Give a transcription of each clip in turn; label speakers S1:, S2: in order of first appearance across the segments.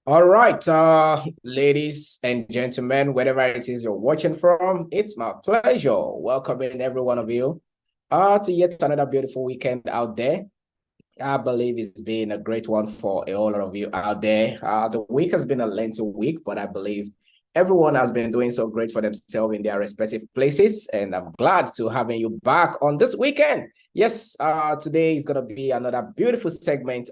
S1: All right, ladies and gentlemen, wherever it is you're watching from, it's my pleasure welcoming every one of you to yet another beautiful weekend out there. I believe it's been a great one for a whole lot of you out there. The week has been a lengthy week, but I believe everyone has been doing so great for themselves in their respective places, and I'm glad to having you back on this weekend. Yes, today is gonna be another beautiful segment.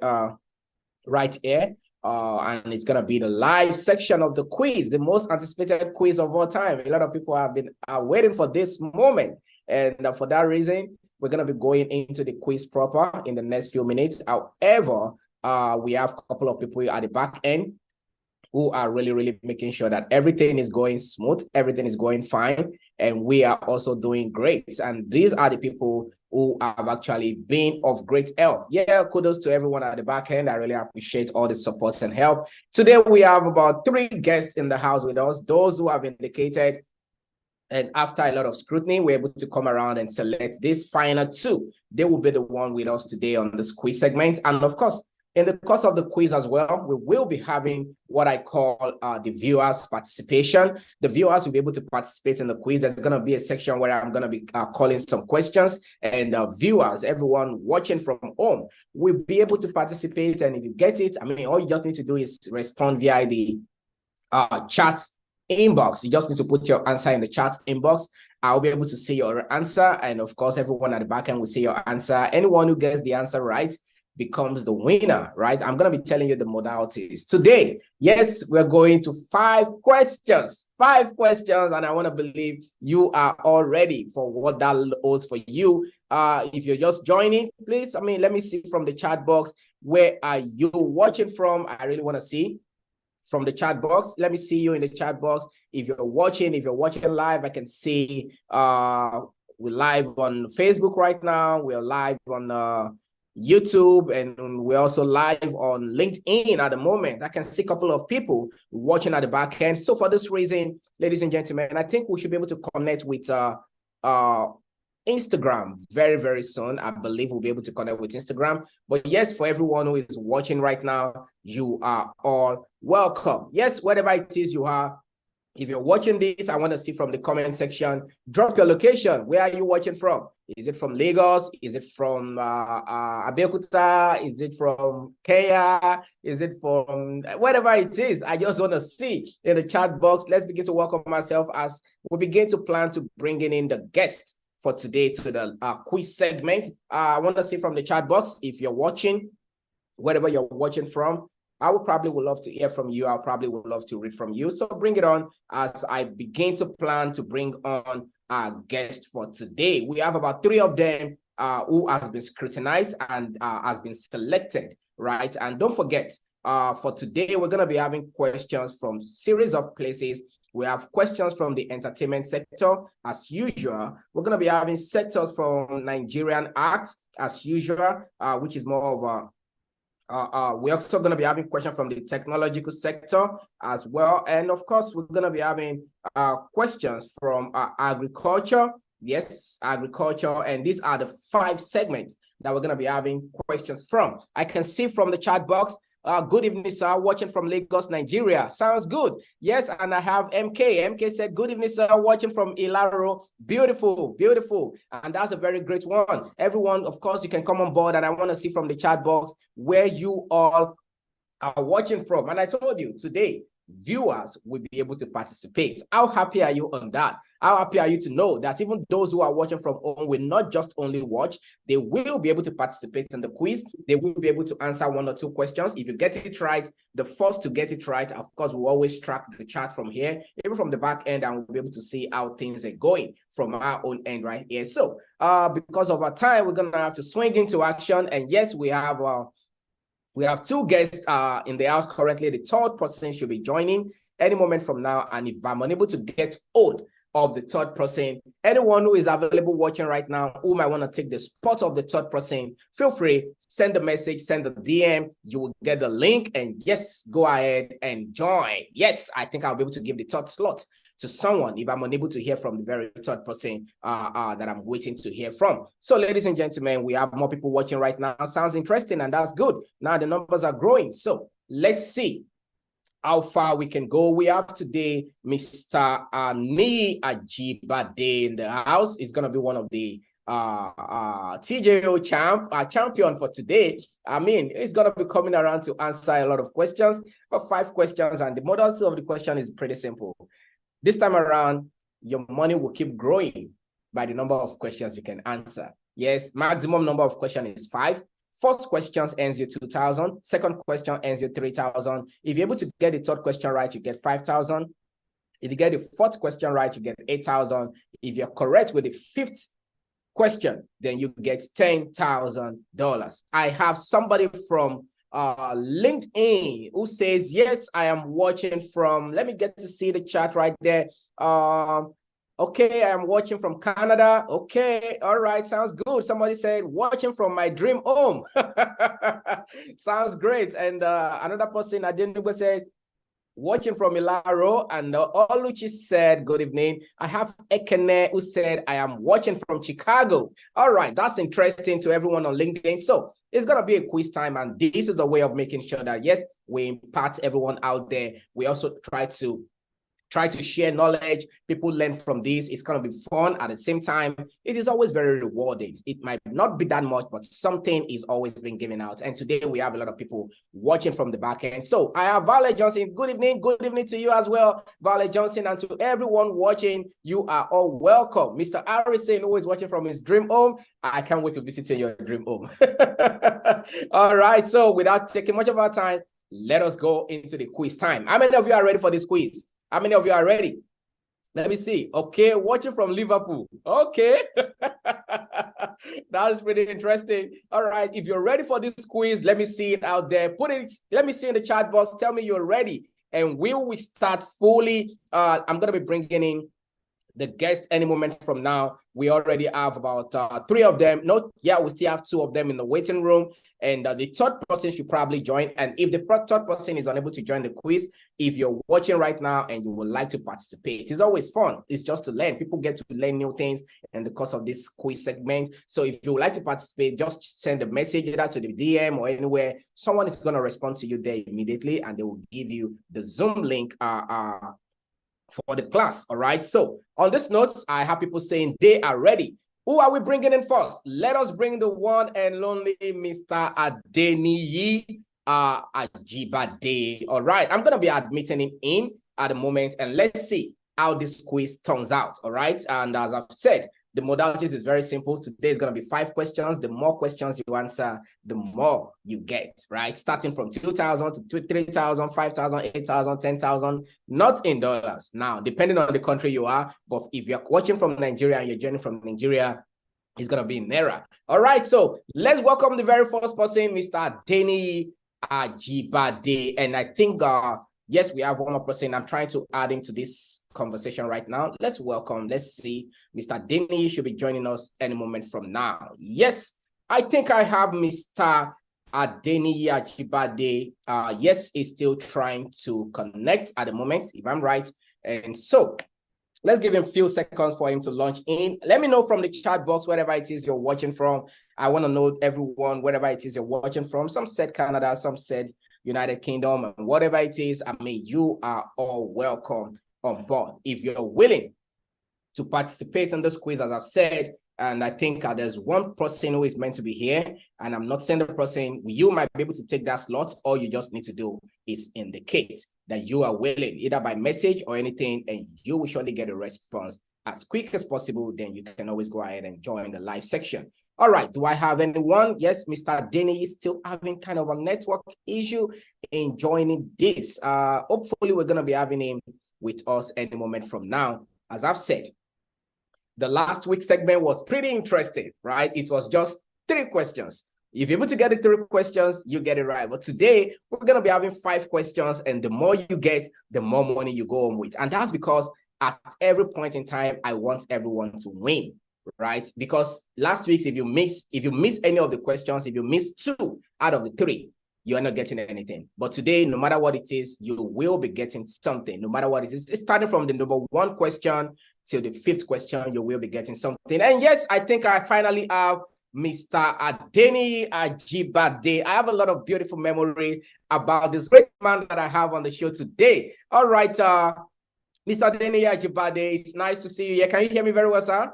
S1: Right here. And it's going to be the live section of the quiz, the most anticipated quiz of all time. A lot of people have been waiting for this moment. And for that reason, we're going to be going into the quiz proper in the next few minutes. However, we have a couple of people at the back end who are really making sure that everything is going smooth, everything is going fine, and we are also doing great. And these are the people who have actually been of great help. Yeah, kudos to everyone at the back end. I really appreciate all the support and help. Today, we have about 3 guests in the house with us, those who have indicated, and after a lot of scrutiny, we're able to come around and select these final 2. They will be the one with us today on this quiz segment. And of course, in the course of the quiz as well, we will be having what I call the viewers' participation. The viewers will be able to participate in the quiz. There's going to be a section where I'm going to be calling some questions, and viewers, everyone watching from home, will be able to participate. And if you get it, I mean, all you just need to do is respond via the chat inbox. You just need to put your answer in the chat inbox. I'll be able to see your answer. And of course, everyone at the back end will see your answer. Anyone who gets the answer right becomes the winner, right? I'm going to be telling you the modalities today. Yes, we're going to 5 questions, and I want to believe you are all ready for what that holds for you. If you're just joining, please, let me see from the chat box, where are you watching from? I really want to see from the chat box. Let me see you in the chat box. If you're watching live, I can see we're live on Facebook right now. We're live on YouTube, and we're also live on LinkedIn at the moment. I can see a couple of people watching at the back end. So for this reason, ladies and gentlemen, I think we should be able to connect with Instagram very soon. I believe we'll be able to connect with Instagram. But yes, for everyone who is watching right now, you are all welcome. Yes, whatever it is you are, if you're watching this, I want to see from the comment section, drop your location. Where are you watching from? Is it from Lagos? Is it from Abeokuta? Is it from Kenya? Is it from whatever it is? I just want to see in the chat box. Let's begin to welcome myself as we begin to plan to bring in the guest for today to the quiz segment. I want to see from the chat box if you're watching, wherever you're watching from. I would love to hear from you. I probably would love to read from you. So bring it on as I begin to plan to bring on our guest for today. We have about 3 of them who has been scrutinized and has been selected, right? And don't forget, for today, we're going to be having questions from series of places. We have questions from the entertainment sector, as usual. We're going to be having sectors from Nigerian art, as usual, which is more of a we're also going to be having questions from the technological sector as well. And of course, we're going to be having questions from agriculture. Yes, agriculture. And these are the 5 segments that we're going to be having questions from. I can see from the chat box, good evening, sir, watching from Lagos, Nigeria. Sounds good. Yes, and I have MK. MK said, good evening, sir, watching from Ilaro. Beautiful. And that's a very great one. Everyone, of course, you can come on board, and I want to see from the chat box where you all are watching from. And I told you today, viewers will be able to participate. How happy are you on that? How happy are you to know that even those who are watching from home will not just only watch, they will be able to participate in the quiz. They will be able to answer 1 or 2 questions. If you get it right, the first to get it right, of course, we'll always track the chat from here, even from the back end, and we'll be able to see how things are going from our own end right here. So because of our time, we're going to have to swing into action. And yes, we have 2 guests in the house currently. The 3rd person should be joining any moment from now. And if I'm unable to get hold of the 3rd person, anyone who is available watching right now who might want to take the spot of the 3rd person, feel free, send a message, send a DM. You will get the link, and yes, go ahead and join. Yes, I think I'll be able to give the 3rd slot to someone if I'm unable to hear from the very 3rd person that I'm waiting to hear from. So, ladies and gentlemen, we have more people watching right now. Sounds interesting, and that's good. Now the numbers are growing. So let's see how far we can go. We have today Mr. Ni Ajibade in the house. It's going to be one of the TJO champion for today. I mean, he's going to be coming around to answer a lot of questions, but 5 questions, and the modality of the question is pretty simple. This time around, your money will keep growing by the number of questions you can answer. Yes, maximum number of questions is 5. First question earns you 2,000. Second question earns you 3,000. If you're able to get the third question right, you get 5,000. If you get the fourth question right, you get 8,000. If you're correct with the fifth question, then you get $10,000. I have somebody from LinkedIn who says, yes, I am watching from, let me get to see the chat right there. Okay, I'm watching from Canada. Okay, all right, sounds good. Somebody said, watching from my dream home. Sounds great. And another person, I didn't even say, watching from Ilaro. And Oluchi said, good evening. I have Ekene who said, I am watching from Chicago. All right, that's interesting to everyone on LinkedIn. So it's going to be a quiz time. And this is a way of making sure that, yes, we impart everyone out there. We also try to share knowledge. People learn from this. It's going to be fun. At the same time, it is always very rewarding. It might not be that much, but something is always being given out. And today we have a lot of people watching from the back end. So I have Vale Johnson. Good evening. Good evening to you as well, Vale Johnson. And to everyone watching, you are all welcome. Mr. Harrison, who is watching from his dream home. I can't wait to visit your dream home. All right. So without taking much of our time, let us go into the quiz time. How many of you are ready for this quiz? How many of you are ready? Let me see. Okay, watching from Liverpool. Okay. That's pretty interesting. All right, if you're ready for this quiz, let me see it out there. Let me see in the chat box. Tell me you're ready. And will we start fully? I'm going to be bringing in the guest any moment from now. We already have about 3 of them. We still have 2 of them in the waiting room. And the third person should probably join. And if the third person is unable to join the quiz, if you're watching right now and you would like to participate, it's always fun. It's just to learn. People get to learn new things in the course of this quiz segment. So if you would like to participate, just send a message either to the DM or anywhere. Someone is going to respond to you there immediately, and they will give you the Zoom link for the class. All right. So on this note, I have people saying they are ready. Who are we bringing in first? Let us bring the one and only Mr. Adeniyi Ajibade. All right. I'm going to be admitting him in at the moment, and let's see how this quiz turns out. All right. And as I've said, the modalities is very simple. Today is going to be 5 questions. The more questions you answer, the more you get, right? Starting from 2,000 to 3,000, 5,000, 8,000, 10,000, not in dollars. Now, depending on the country you are, but if you're watching from Nigeria and you're joining from Nigeria, it's going to be in Naira. All right, so let's welcome the very first person, Mr. Adeniyi Ajibade. And I think, yes, we have one more person. I'm trying to add him to this conversation right now. Let's see. Mr. Adeniyi should be joining us any moment from now. Yes, I think I have Mr. Adeniyi Ajibade. Yes, he's still trying to connect at the moment, if I'm right. And so let's give him a few seconds for him to launch in. Let me know from the chat box, wherever it is you're watching from. I want to know everyone, wherever it is you're watching from. Some said Canada, some said United Kingdom, and whatever it is, I mean, you are all welcome on board. If you're willing to participate in this quiz, as I've said, and I think there's one person who is meant to be here, and I'm not saying the person, you might be able to take that slot. All you just need to do is indicate that you are willing, either by message or anything, and you will surely get a response as quick as possible. Then you can always go ahead and join the live section. All right, do I have anyone? Yes, Mr. Adeniyi is still having kind of a network issue in joining this. Hopefully, we're going to be having him with us any moment from now. As I've said, the last week segment was pretty interesting, right? It was just 3 questions. If you're able to get the 3 questions, you get it right. But today, we're going to be having 5 questions, and the more you get, the more money you go home with. And that's because at every point in time, I want everyone to win, right? Because last week, if you miss any of the questions, if you miss 2 out of the 3, you are not getting anything. But today, no matter what it is, you will be getting something. No matter what it is, it's starting from the number 1 question till the 5th question, you will be getting something. And yes, I think I finally have Mr. Adeni Ajibade. I have a lot of beautiful memory about this great man that I have on the show today. All right, Mr. Adeni Ajibade, it's nice to see you here. Can you hear me very well, sir?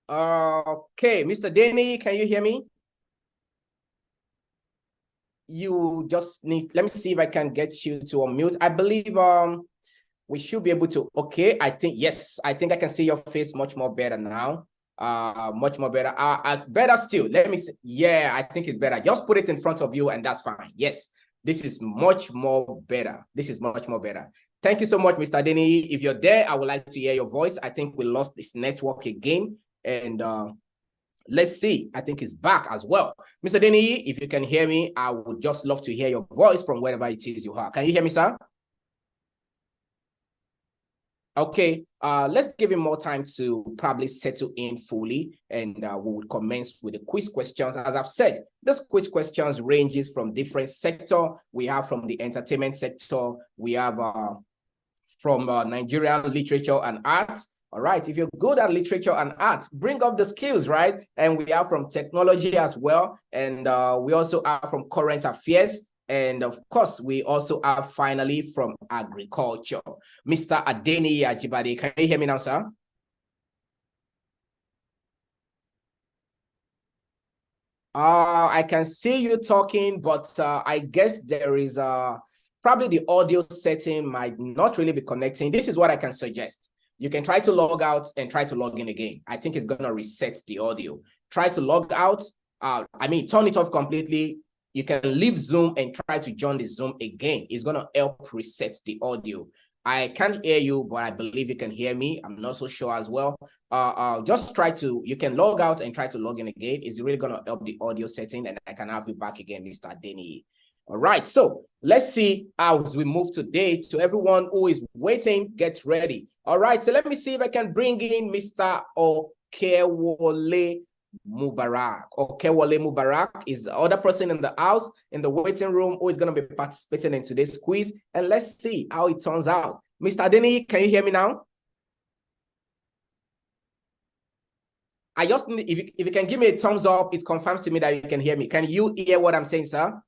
S1: Okay, Mr. Denny, can you hear me? You just need, let me see if I can get you to unmute. I believe we should be able to. Okay, I think, yes, I think I can see your face much more better now. Much more better. Better still. Let me see. Yeah, I think it's better. Just put it in front of you and that's fine. Yes, this is much more better. This is much more better. Thank you so much, Mr. Denny. If you're there, I would like to hear your voice. I think we lost this network again. And let's see. I think it's back as well. Mr. Denny, if you can hear me, I would just love to hear your voice from wherever it is you are. Can you hear me, sir? Okay, let's give him more time to probably settle in fully, and we will commence with the quiz questions. As I've said, this quiz questions ranges from different sector. We have from the entertainment sector. We have from Nigerian literature and arts. All right, if you're good at literature and art, bring up the skills, right? And we are from technology as well. And we also are from current affairs. And of course, we also are finally from agriculture. Mr. Adeni Ajibade, can you hear me now, sir? I can see you talking, but I guess there is probably the audio setting might not really be connecting. This is what I can suggest. You can try to log out and try to log in again. I think it's going to reset the audio. Try to log out. Turn it off completely. You can leave Zoom and try to join the Zoom again. It's going to help reset the audio. I can't hear you, but I believe you can hear me. I'm not so sure as well. Just try to, you can log out and try to log in again. It's really going to help the audio setting, and I can have you back again, Mr. Denny. All right, so let's see as we move today. To everyone who is waiting, get ready. All right, so let me see if I can bring in Mr. Okewole Mubarak. Okewole Mubarak is the other person in the house, in the waiting room, who is going to be participating in today's quiz. And let's see how it turns out. Mr. Denny, can you hear me now? I just need, if you can give me a thumbs up, it confirms to me that you can hear me. Can you hear what I'm saying, sir?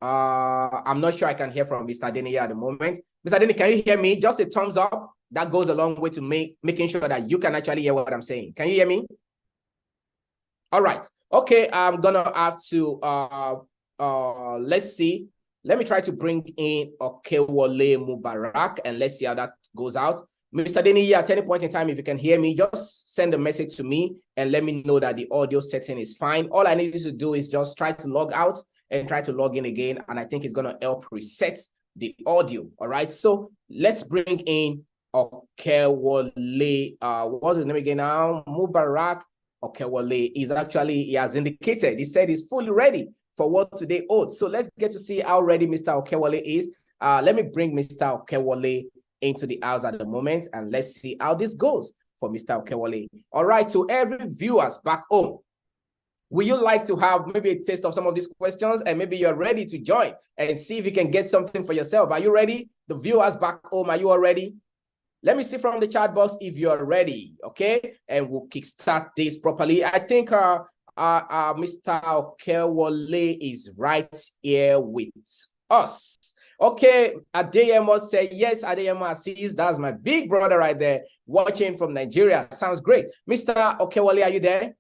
S1: I'm not sure I can hear from Mr. Denny at the moment. Mr. Denny, can you hear me? Just a thumbs up. That goes a long way to making sure that you can actually hear what I'm saying. Can you hear me? All right. Okay, I'm gonna have to let's see. Let me try to bring in Okewole Mubarak and let's see how that goes out. Mr. Denny, at any point in time, if you can hear me, just send a message to me and let me know that the audio setting is fine. All I need you to do is just try to log out and try to log in again. And I think it's going to help reset the audio. All right. So let's bring in Okewole. What's his name again now? Mubarak Okewole is actually, he has indicated, he said he's fully ready for what today holds. So let's get to see how ready Mr. Okewole is. Let me bring Mr. Okewole into the house at the moment, and let's see how this goes for Mr. Okewole. All right, to every viewers back home, would you like to have maybe a taste of some of these questions, and maybe you're ready to join and see if you can get something for yourself? Are you ready? The viewers back home, are you all ready? Let me see from the chat box if you're ready, okay? And we'll kickstart this properly. I think Mr. Okewole is right here with us. Okay, Adeyemo said, yes, Adeyemo Assis, that's my big brother right there, watching from Nigeria. Sounds great. Mr. Okewole, are you there?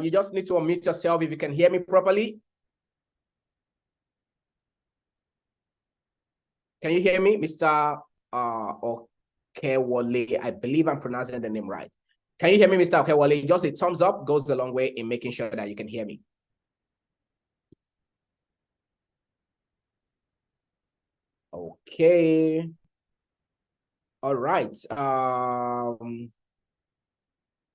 S1: You just need to unmute yourself if you can hear me properly. Can you hear me, Mr. Okewole? I believe I'm pronouncing the name right. Can you hear me, Mr. Okewole? Just a thumbs up goes a long way in making sure that you can hear me. Okay. All right. All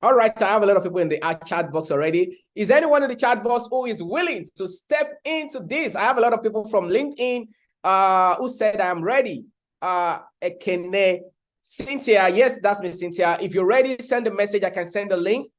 S1: right, I have a lot of people in the chat box already. Is anyone in the chat box who is willing to step into this? I have a lot of people from LinkedIn who said I'm ready. Ekene, Cynthia, yes, that's me, Cynthia. If you're ready, send a message. I can send a link.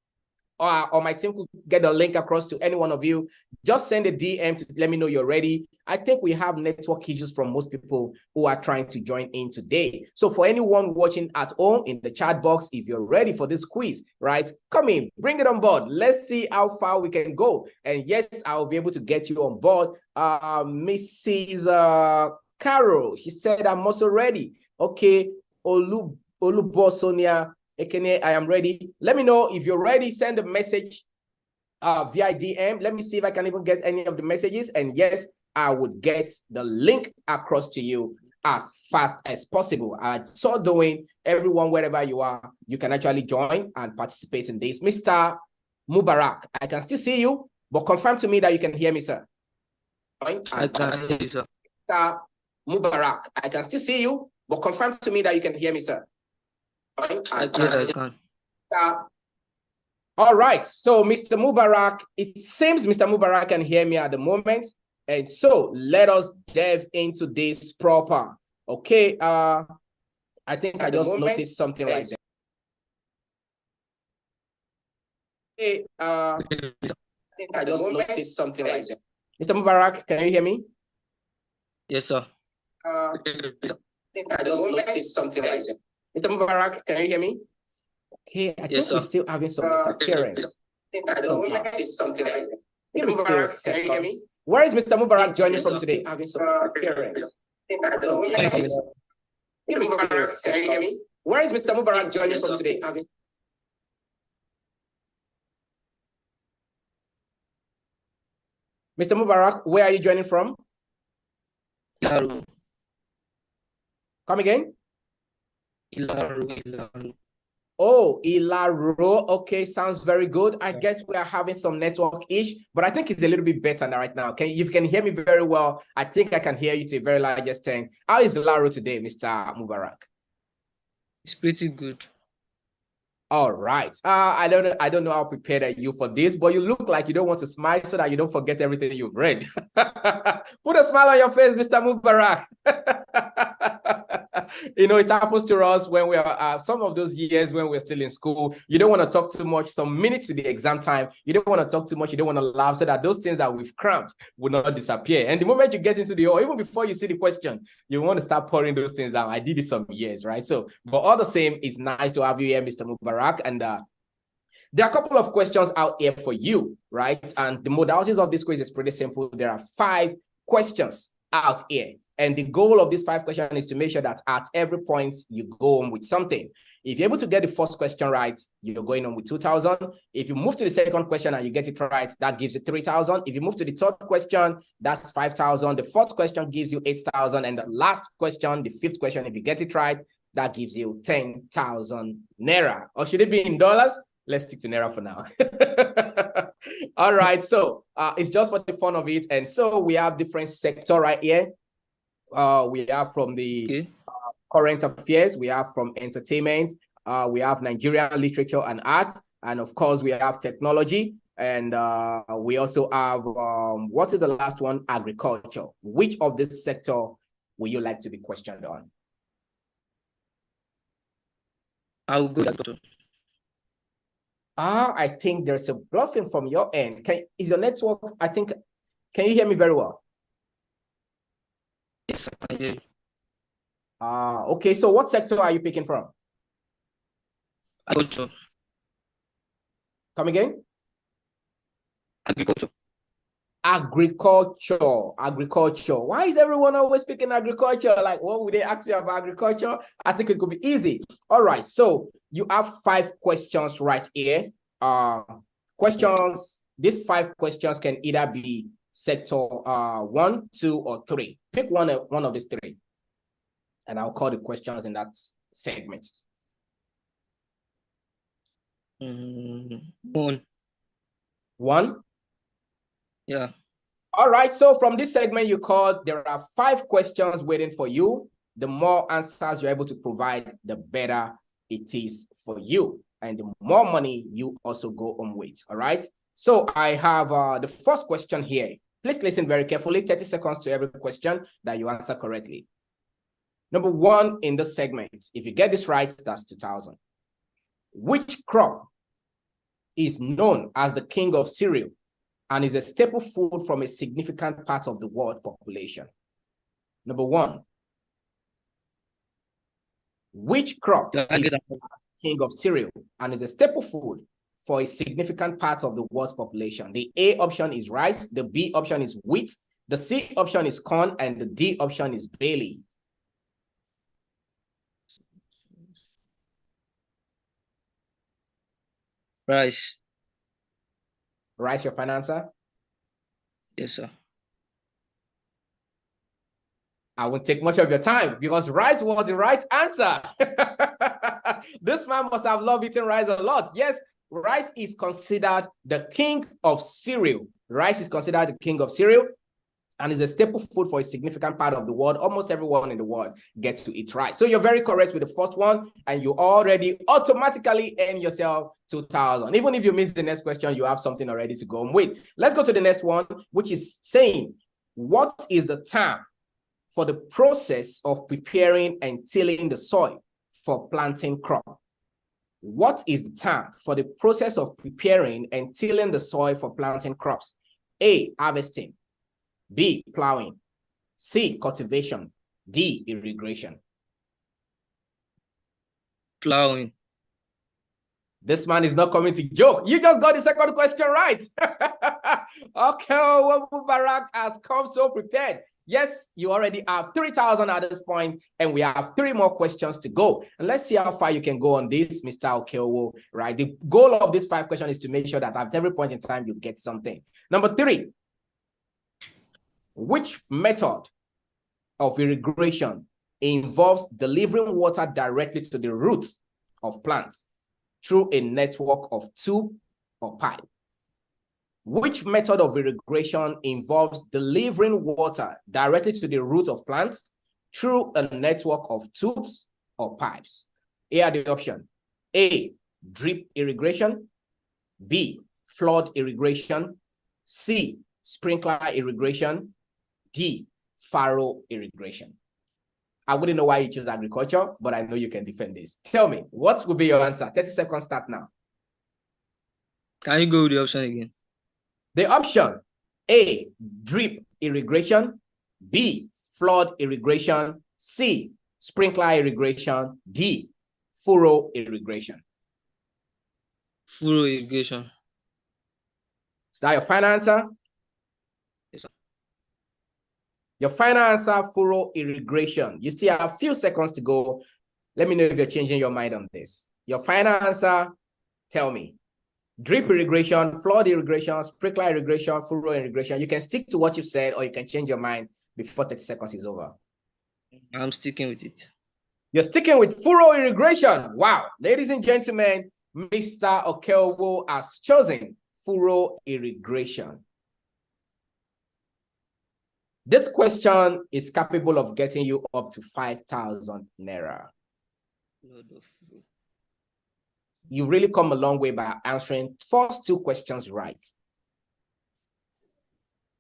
S1: or my team could get the link across to any one of you, just send a DM to let me know you're ready. I think we have network issues from most people who are trying to join in today. So for anyone watching at home in the chat box, if you're ready for this quiz, right, come in, bring it on board. Let's see how far we can go. And yes, I'll be able to get you on board. Mrs. Carol, she said, I'm also ready. Okay, Olubo Sonia, Ekene, I am ready. Let me know if you're ready. Send a message via DM. Let me see if I can even get any of the messages. And yes, I would get the link across to you as fast as possible. So doing, everyone, wherever you are, you can actually join and participate in this. Mr. Mubarak, I can still see you, but confirm to me that you can hear me, sir.
S2: I can hear you, sir.
S1: Mr. Mubarak, I can still see you, but confirm to me that you can hear me, sir.
S2: Yes, I can.
S1: All right, so Mr. Mubarak, it seems Mr. Mubarak can hear me at the moment. And so let us delve into this proper. Okay, I think I just noticed something right there. Okay, I think I just noticed something right there. Mr. Mubarak, can you hear me?
S2: Yes, sir.
S1: I think I just noticed something right there. Mr. Mubarak, can you hear me? Okay, I think we're still having some interference. I think I don't notice something right there. Mr. Mubarak, can you hear me? Where is Mr. Mubarak joining from today? Having some interference. Mr. Mubarak, can you hear me? Where is Mr. Mubarak joining from today? Mr. Mubarak, where are you joining from?
S2: Ilaru.
S1: Come again?
S2: Ilaru.
S1: Oh, Ilaro. Okay, sounds very good. I guess we are having some network ish, but I think it's a little bit better right now. If you can hear me very well, I think I can hear you to a very large extent. How is Ilaro today, Mr. Mubarak?
S2: It's pretty good.
S1: All right. I don't know how prepared are you for this, but you look like you don't want to smile so that you don't forget everything you've read. Put a smile on your face, Mr. Mubarak. You know, it happens to us when we are some of those years when we're still in school. You don't want to talk too much. Some minutes to the exam time, you don't want to talk too much. You don't want to laugh so that those things that we've cramped will not disappear. And the moment you get into the hall, even before you see the question, you want to start pouring those things down. I did it some years, right? So, but all the same, it's nice to have you here, Mr. Mubarak. And there are a couple of questions out here for you, right? And the modalities of this quiz is pretty simple. There are 5 questions out here. And the goal of this 5 questions is to make sure that at every point you go on with something. If you're able to get the first question right, you're going on with 2,000. If you move to the second question and you get it right, that gives you 3,000. If you move to the third question, that's 5,000. The fourth question gives you 8,000. And the last question, the 5th question, if you get it right, that gives you 10,000 Naira. Or should it be in dollars? Let's stick to Naira for now. All right, so it's just for the fun of it. And so we have different sector right here. We have from the current affairs, we have from entertainment, we have Nigerian literature and art, and of course we have technology, and we also have, what is the last one? Agriculture. Which of this sector would you like to be questioned on?
S2: I will go agriculture.
S1: I think there's a bluffing from your end. Is your network, I think, can you hear me very well?
S2: Yes, I can hear you.
S1: Okay, so what sector are you picking from?
S2: Agriculture.
S1: Come again?
S2: Agriculture.
S1: Agriculture. Why is everyone always picking agriculture? Like, what would they ask me about agriculture? I think it could be easy. All right, so you have 5 questions right here. These 5 questions can either be sector 1, 2, or 3. Pick one of these 3. And I'll call the questions in that segment.
S2: 1.
S1: 1?
S2: Yeah.
S1: All right, so from this segment you called, there are 5 questions waiting for you. The more answers you're able to provide, the better it is for you. And the more money you also go on with, all right? So I have the first question here. Please listen very carefully, 30 seconds to every question that you answer correctly. Number 1 in this segment, if you get this right, that's 2,000. Which crop is known as the king of cereal and is a staple food from a significant part of the world population? Number one, which crop is the king of cereal and is a staple food for a significant part of the world's population? The A option is rice, the B option is wheat, the C option is corn, and the D option is barley.
S2: Rice.
S1: Rice, your final answer?
S2: Yes, sir.
S1: I won't take much of your time because rice was the right answer. This man must have loved eating rice a lot. Yes, rice is considered the king of cereal. Rice is considered the king of cereal and is a staple food for a significant part of the world. Almost everyone in the world gets to eat rice. So you're very correct with the first one, and you already automatically earn yourself 2,000. Even if you miss the next question, you have something already to go with. Let's go to the next one, which is saying, what is the term for the process of preparing and tilling the soil for planting crop? What is the term for the process of preparing and tilling the soil for planting crops? A, harvesting. B, plowing. C, cultivation. D, irrigation.
S2: Plowing.
S1: This man is not coming to joke. You just got the second question right. Okay, Mubarak has come so prepared. Yes, you already have 3,000 at this point, and we have 3 more questions to go. And let's see how far you can go on this, Mr. Okeowo, right? The goal of this 5 questions is to make sure that at every point in time, you get something. Number 3, which method of irrigation involves delivering water directly to the roots of plants through a network of tube or pipe? Which method of irrigation involves delivering water directly to the root of plants through a network of tubes or pipes? Here are the options. A, drip irrigation. B, flood irrigation. C, sprinkler irrigation. D, furrow irrigation. I wouldn't know why you choose agriculture, but I know you can defend this. Tell me, what would be your answer? 30 seconds start now.
S2: Can you go with the option again?
S1: The option: A, drip irrigation. B, flood irrigation. C, sprinkler irrigation. D, furrow irrigation.
S2: Furrow irrigation.
S1: Is that your final answer?
S2: Yes, sir.
S1: Your final answer, furrow irrigation. You still have a few seconds to go. Let me know if you're changing your mind on this. Your final answer, tell me. Drip irrigation, flood irrigation, sprinkler irrigation, furrow irrigation. You can stick to what you said, or you can change your mind before 30 seconds is over.
S2: I'm sticking with it.
S1: You're sticking with furrow irrigation. Wow. Ladies and gentlemen, Mr. Okeowo has chosen furrow irrigation. This question is capable of getting you up to 5,000 naira. You really come a long way by answering first 2 questions right.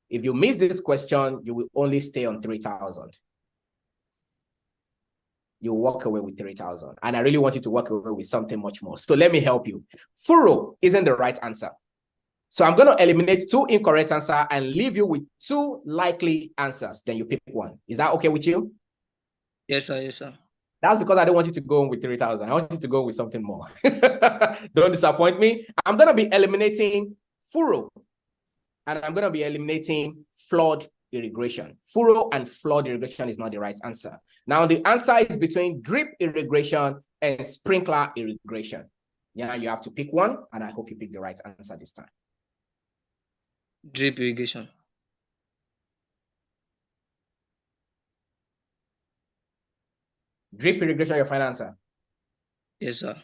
S1: If you miss this question, you will only stay on 3,000. You walk away with 3,000. And I really want you to walk away with something much more. So let me help you. Furrow isn't the right answer. So I'm going to eliminate 2 incorrect answers and leave you with 2 likely answers. Then you pick one. Is that okay with you?
S2: Yes, sir. Yes, sir.
S1: That's because I don't want you to go with 3,000. I want you to go with something more. Don't disappoint me. I'm going to be eliminating furrow, and I'm going to be eliminating flood irrigation. Furrow and flood irrigation is not the right answer. Now, the answer is between drip irrigation and sprinkler irrigation. Yeah, you have to pick one, and I hope you pick the right answer this time.
S2: Drip irrigation.
S1: Drip irrigation, your final answer?
S2: Yes, sir.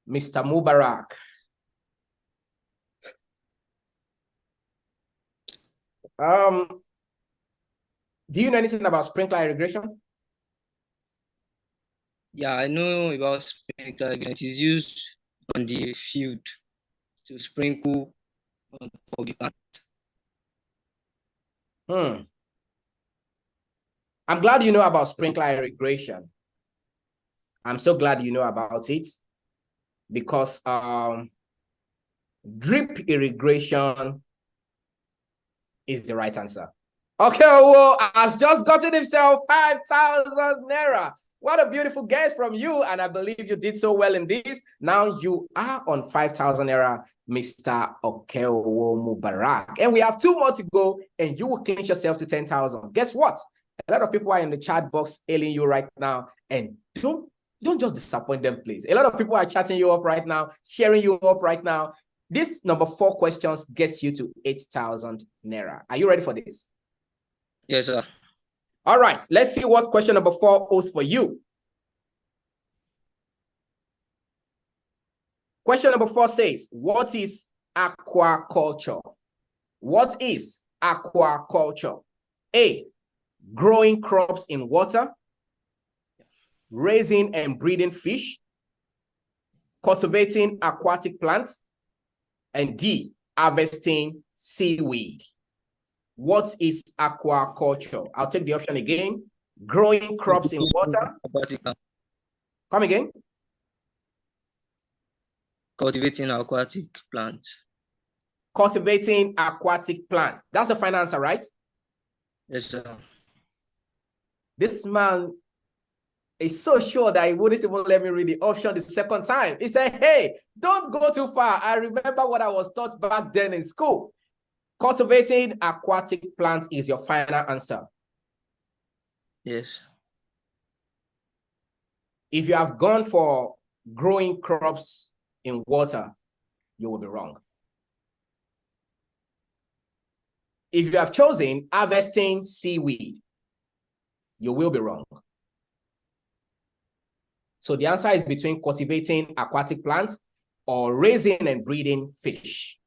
S1: Mr. Mubarak. Do you know anything about sprinkler irrigation?
S2: Yeah, I know about sprinkler irrigation. It is used on the field to sprinkle on top of the plant.
S1: I'm glad you know about sprinkler irrigation. I'm so glad you know about it because Drip irrigation is the right answer. Okay, well, has just gotten himself 5,000 naira. What a beautiful guess from you, and I believe you did so well in this. Now you are on 5,000 naira, Mr. Okeowo Mubarak. And we have 2 more to go, and you will clinch yourself to 10,000. Guess what? A lot of people are in the chat box hailing you right now, and don't just disappoint them, please. A lot of people are chatting you up right now, sharing you up right now. This number 4 questions gets you to 8,000 naira. Are you ready for this?
S2: Yes, sir.
S1: All right, let's see what question number 4 holds for you. Question number 4 says, what is aquaculture? What is aquaculture? A, growing crops in water, raising and breeding fish, cultivating aquatic plants, and D, harvesting seaweed. What is aquaculture? I'll take the option again. Growing crops in water. Come again.
S2: Cultivating aquatic plants.
S1: Cultivating aquatic plants. That's the final answer, right?
S2: Yes, sir.
S1: This man is so sure that he wouldn't even let me read the option the second time. He said, hey, don't go too far. I remember what I was taught back then in school. Cultivating aquatic plants is your final answer.
S2: Yes.
S1: If you have gone for growing crops in water, you will be wrong. If you have chosen harvesting seaweed, you will be wrong. So the answer is between cultivating aquatic plants or raising and breeding fish.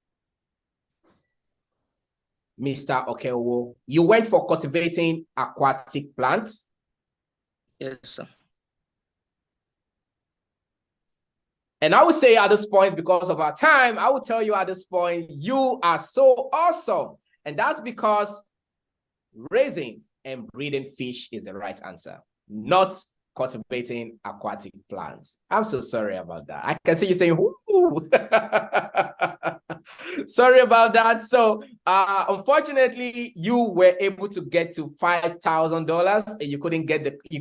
S1: Mr. Okeowo, you went for cultivating aquatic plants?
S2: Yes, sir.
S1: And I would say at this point, because of our time, I will tell you at this point, you are so awesome. And that's because raising and breeding fish is the right answer, not cultivating aquatic plants. I'm so sorry about that. I can see you saying, whoo. Sorry about that. So unfortunately, you were able to get to $5,000 and you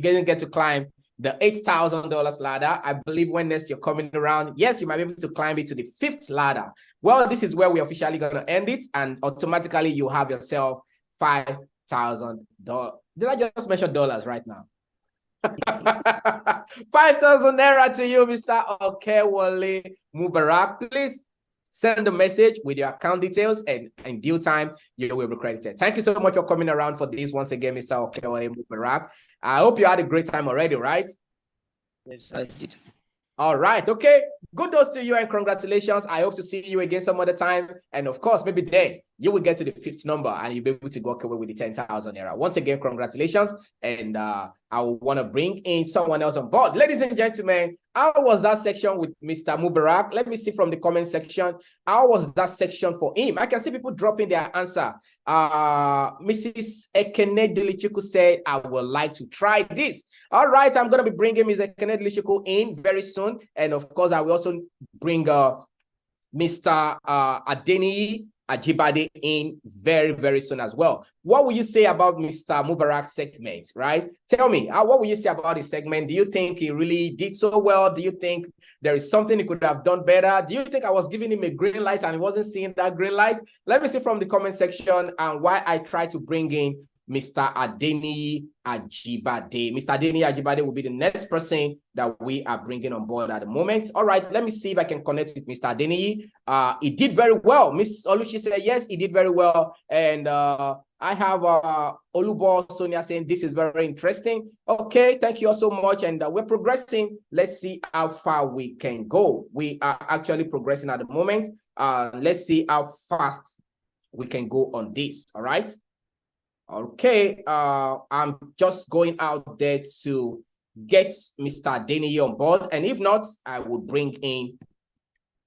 S1: didn't get to climb the $8,000 ladder. I believe when next you're coming around, yes, you might be able to climb it to the 5th ladder. Well, this is where we're officially going to end it, and automatically you have yourself $5,000. Did I just mention dollars right now? 5,000 naira to you, Mr. Okewole Mubarak. Please send a message with your account details, and in due time, you will be credited. Thank you so much for coming around for this once again, Mr. Okewole Mubarak. I hope you had a great time already, right?
S2: Yes, I did.
S1: All right. Okay. Good news to you and congratulations. I hope to see you again some other time. And of course, maybe then you will get to the 5th number and you'll be able to walk away with the 10,000 naira. Once again, congratulations. And I want to bring in someone else on board. Ladies and gentlemen, how was that section with Mr. Mubarak? Let me see from the comment section. How was that section for him? I can see people dropping their answer. Mrs. Ekene Dilichuku said, I would like to try this. All right, I'm going to be bringing Mrs. Ekene Dilichuku in very soon. And of course, I will also bring Mr. Adeni Ajibade in very, very soon as well. What will you say about Mr. Mubarak's segment, right? Tell me, what will you say about his segment? Do you think he really did so well? Do you think there is something he could have done better? Do you think I was giving him a green light and he wasn't seeing that green light? Let me see from the comment section and why I try to bring in Mr. Adeni Ajibade. Mr. Adeni Ajibade will be the next person that we are bringing on board at the moment. All right, let me see if I can connect with Mr. Adeni. He did very well. Miss Oluchi said, yes, he did very well. And I have Olubo Sonia saying, this is very interesting. Okay, thank you all so much. And we're progressing. Let's see how far we can go. We are actually progressing at the moment. Let's see how fast we can go on this. All right. Okay, I'm just going out there to get Mr. Denny on board, and if not, I will bring in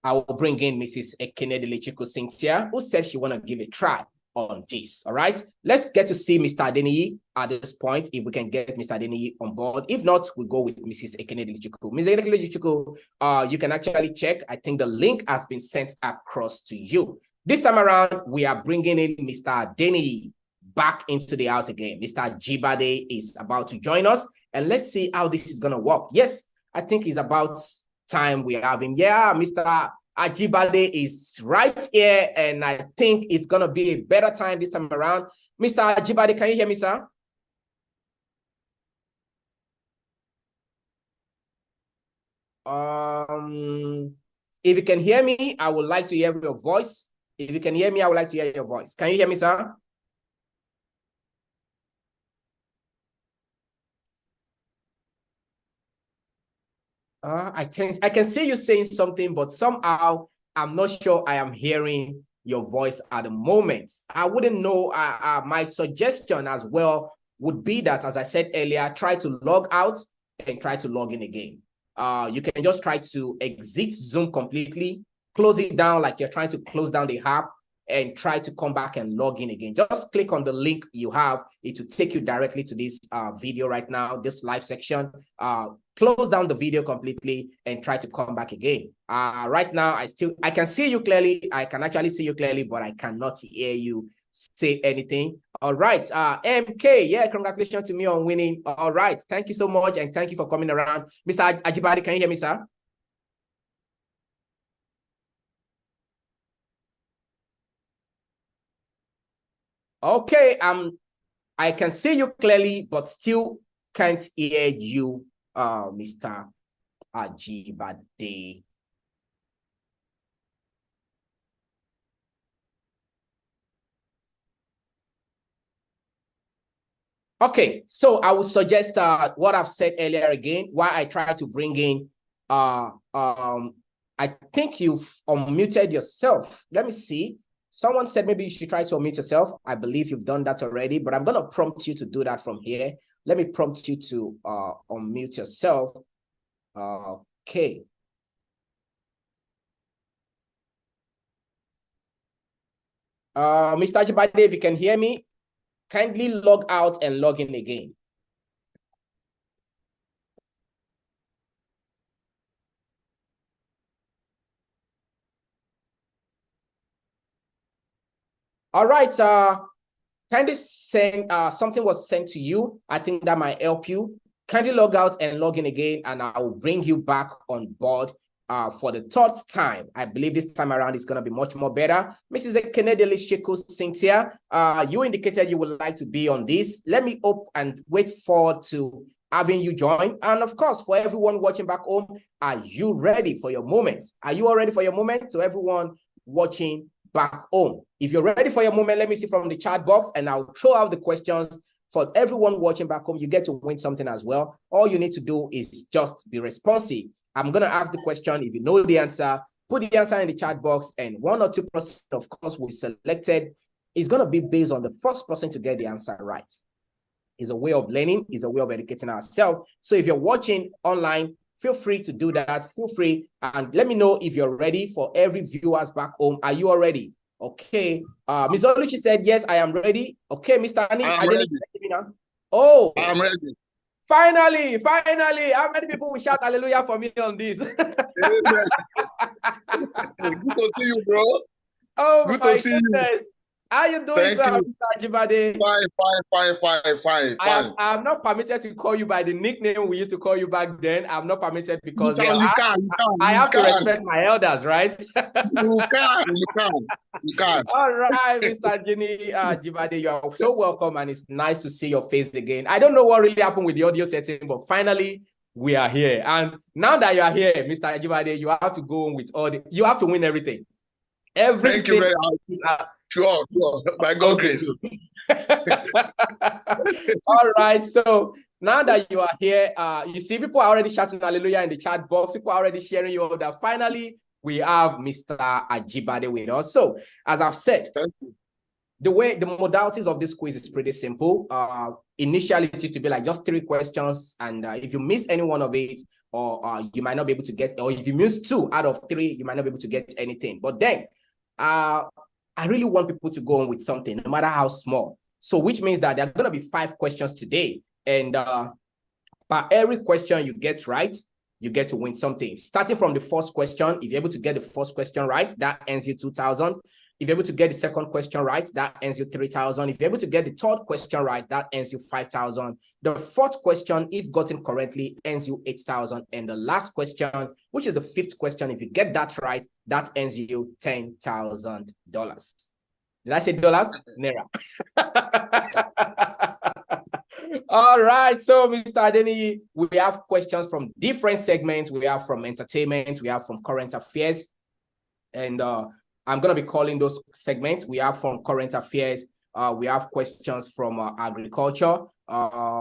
S1: Mrs. Ekene Dilichuku Cynthia, who said she want to give it a try. on this. All right, let's get to see Mr. Adeniyi at this point, if we can get Mr. Adeniyi on board. If not, we go with Mrs. Ekenedichuku. Mrs. Ekenedichuku, you can actually check. I think the link has been sent across to you. This time around, we are bringing in Mr. Adeniyi back into the house again. Mr. Ajibade is about to join us, and let's see how this is going to work. Yes, I think it's about time we have him. Yeah, Mr. Ajibade is right here, and I think it's going to be a better time this time around. Mr. Ajibade, can you hear me, sir? If you can hear me, I would like to hear your voice. If you can hear me, I would like to hear your voice. Can you hear me, sir? I can see you saying something, but somehow I'm not sure I am hearing your voice at the moment. I wouldn't know. My suggestion as well would be that, as I said earlier, try to log out and try to log in again. You can just try to exit Zoom completely, close it down like you're trying to close down the app, and try to come back and log in again. Just click on the link you have. It will take you directly to this video right now, this live section. Close down the video completely and try to come back again. Right now, I can see you clearly. I can actually see you clearly, but I cannot hear you say anything. All right, MK, yeah, congratulations to me on winning. All right, thank you so much, and thank you for coming around. Mr. Ajibade, can you hear me, sir? Okay, I can see you clearly, but still can't hear you, Mr. Ajibade. Okay, so I would suggest what I've said earlier again, why I try to bring in, I think you've unmuted yourself. Let me see. Someone said maybe you should try to unmute yourself. I believe you've done that already, but I'm going to prompt you to do that from here. Let me prompt you to unmute yourself. Okay. Mr. Ajibade, if you can hear me, kindly log out and log in again. All right, kindly send, something was sent to you. I think that might help you. Kindly log out and log in again, and I will bring you back on board for the third time. I believe this time around is going to be much more better. Mrs. Ekenedichuku Cynthia, you indicated you would like to be on this. Let me hope and wait forward to having you join. And of course, for everyone watching back home, are you ready for your moments? Are you all ready for your moment? To everyone watching back home, if you're ready for your moment, let me see from the chat box, and I'll throw out the questions. For everyone watching back home, you get to win something as well. All you need to do is just be responsive. I'm going to ask the question. If you know the answer, put the answer in the chat box, and 1 or 2%, of course, we selected is going to be based on the first person to get the answer right. It's a way of learning, it's a way of educating ourselves. So if you're watching online, feel free to do that. Feel free, and let me know if you're ready. For every viewers back home, are you all ready? Okay. Ms. Oluchi said, yes, I am ready. Okay, Mr. Ani,
S3: I'm ready.
S1: Oh,
S3: I'm ready.
S1: Finally. How many people will shout hallelujah for me on this?
S3: Good to see you, bro.
S1: Oh,
S3: good
S1: my
S3: to see
S1: goodness.
S3: You.
S1: How you doing, sir, Mr. Ajibade?
S3: Fine.
S1: I'm not permitted to call you by the nickname we used to call you back then. I'm not permitted because
S3: you
S1: have to respect my elders, right?
S3: You can.
S1: All right, Mr. Ajibade, you are so welcome, and it's nice to see your face again. I don't know what really happened with the audio setting, but finally we are here. And now that you are here, Mr. Ajibade, you have to go on with you have to win everything.
S3: Thank you very much. Sure. By God's grace.
S1: All right. So now that you are here, you see people are already shouting hallelujah in the chat box. People are already sharing you all that. Finally, we have Mr. Ajibade with us. So as I've said, the modalities of this quiz is pretty simple. Initially, it used to be like just 3 questions. And if you miss any one of it, or you might not be able to get, or if you miss 2 out of 3, you might not be able to get anything. But then, I really want people to go on with something, no matter how small. So which means that there are going to be 5 questions today. And per every question you get right, you get to win something. Starting from the first question, if you're able to get the first question right, that earns you 2,000. If you're able to get the second question right, that earns you 3,000. If you're able to get the third question right, that earns you 5,000. The fourth question, if gotten correctly, earns you 8,000. And the last question, which is the 5th question, if you get that right, that earns you $10,000. Did I say dollars? Naira. All right. So, Mr. Adeni, we have questions from different segments. We have from entertainment. We have from current affairs. And I'm going to be calling those segments. We have from current affairs. We have questions from agriculture.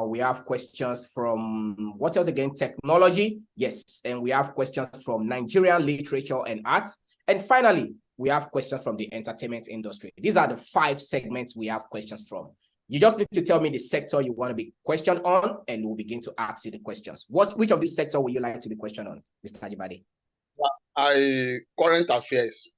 S1: We have questions from, what else again? Technology. Yes. And we have questions from Nigerian literature and arts. And finally, we have questions from the entertainment industry. These are the 5 segments we have questions from. You just need to tell me the sector you want to be questioned on, and we'll begin to ask you the questions. Which of this sector would you like to be questioned on, Mr. Ajibade?
S3: Current affairs.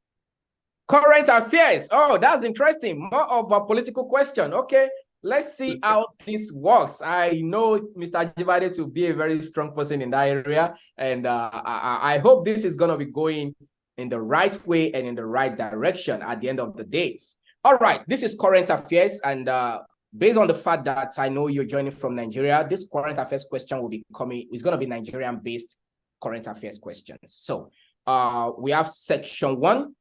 S1: Current affairs. Oh, that's interesting. More of a political question. Okay, let's see how this works. I know Mr. Ajibade to be a very strong person in that area, and I hope this is going to be going in the right way and in the right direction at the end of the day. All right, this is current affairs, and based on the fact that I know you're joining from Nigeria, this current affairs question will be coming. It's going to be Nigerian-based current affairs questions. So we have section 1,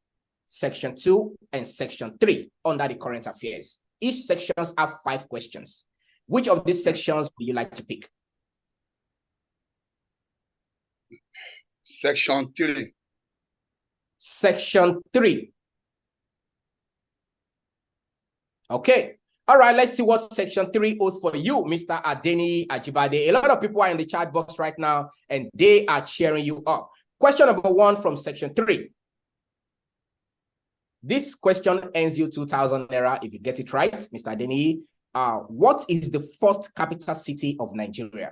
S1: section 2, and section 3 under the current affairs. Each sections have 5 questions. Which of these sections would you like to pick?
S3: Section 3.
S1: Section 3. Okay. All right, let's see what section 3 holds for you, Mr. Adeni Ajibade. A lot of people are in the chat box right now, and they are cheering you up. Question number 1 from section 3. This question earns you 2,000 naira if you get it right, Mr. Adeni. What is the first capital city of Nigeria?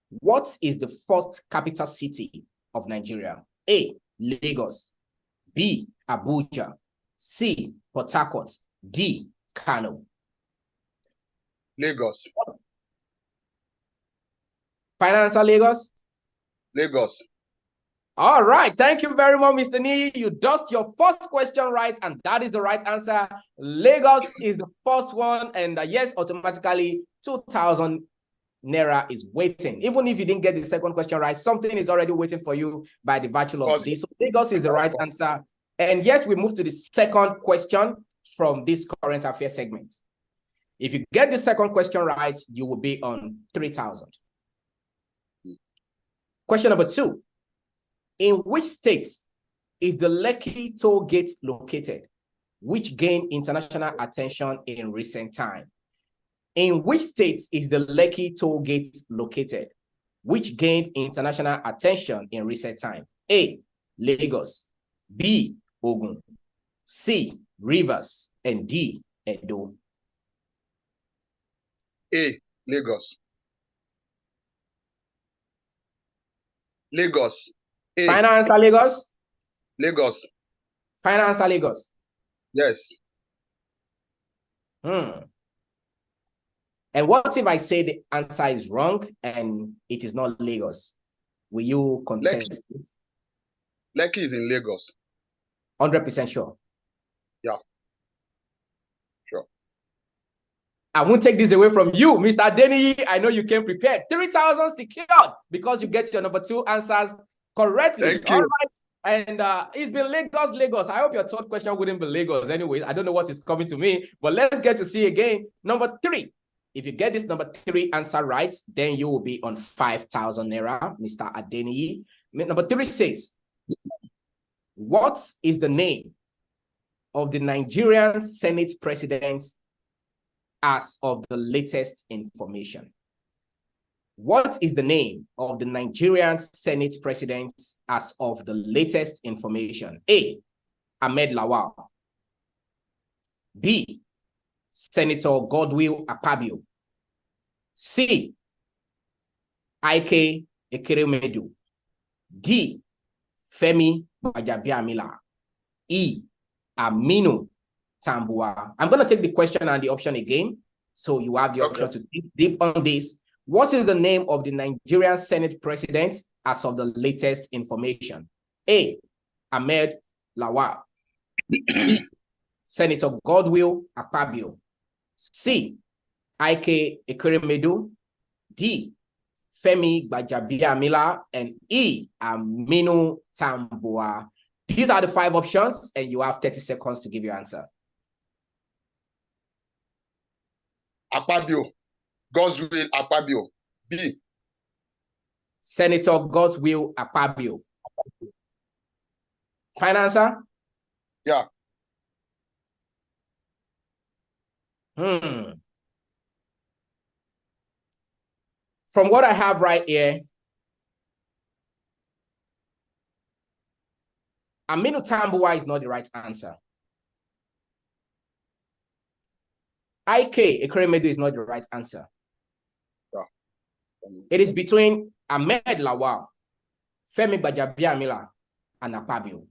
S1: What is the first capital city of Nigeria? A, Lagos. B, Abuja. C, Port Harcourt. D, Kano.
S3: Lagos.
S1: Final answer, Lagos?
S3: Lagos.
S1: All right. Thank you very much, Mr. Nee. You dust your first question right, and that is the right answer. Lagos is the first one, and yes, automatically 2,000 naira is waiting. Even if you didn't get the second question right, something is already waiting for you by the virtue of this. So Lagos is the right answer. And yes, we move to the second question from this current affairs segment. If you get the second question right, you will be on 3,000. Question number 2. In which states is the Lekki toll gate located, which gained international attention in recent time? In which states is the Lekki toll gate located, which gained international attention in recent time? A, Lagos. B, Ogun. C, Rivers. And D, Edo.
S3: A, Lagos. Lagos. A.
S1: Final answer, Lagos?
S3: Lagos.
S1: Final answer, Lagos?
S3: Yes.
S1: And what if I say the answer is wrong and it is not Lagos? Will you contest this?
S3: Lekki is in Lagos.
S1: 100% sure?
S3: Yeah. Sure.
S1: I won't take this away from you, Mr. Adeni. I know you came prepared. 3,000 secured because you get your number 2 answers correctly.
S3: Thank you.
S1: All right. And it's been Lagos, Lagos. I hope your third question wouldn't be Lagos. Anyway, I don't know what is coming to me, but let's get to see again. Number 3. If you get this number 3 answer right, then you will be on 5,000 naira, Mr. Adeni. Number 3 says, what is the name of the Nigerian Senate president as of the latest information? What is the name of the Nigerian Senate president as of the latest information? A, Ahmed Lawal. B, Senator Godwill Akpabio. C, Ike Ekeremedu. D, Femi Gbajabiamila. E, Aminu Tambua. I'm going to take the question and the option again. So you have the option to dig deep on this. What is the name of the Nigerian Senate president as of the latest information? A. Ahmed Lawal. B. Senator Godwill Akpabio. C. Ike Ekweremedu. D. Femi Gbajabiamila. And E. Aminu Tambua. These are the 5 options, and you have 30 seconds to give your answer.
S3: Akpabio. Godswill Akpabio. B.
S1: Senator Godswill Akpabio. Final answer?
S3: Yeah.
S1: From what I have right here, Aminu Tambua is not the right answer. Ike Ekweremedu is not the right answer.
S3: Yeah.
S1: It is between Ahmed Lawal, Femi Gbajabiamila, and Akpabio.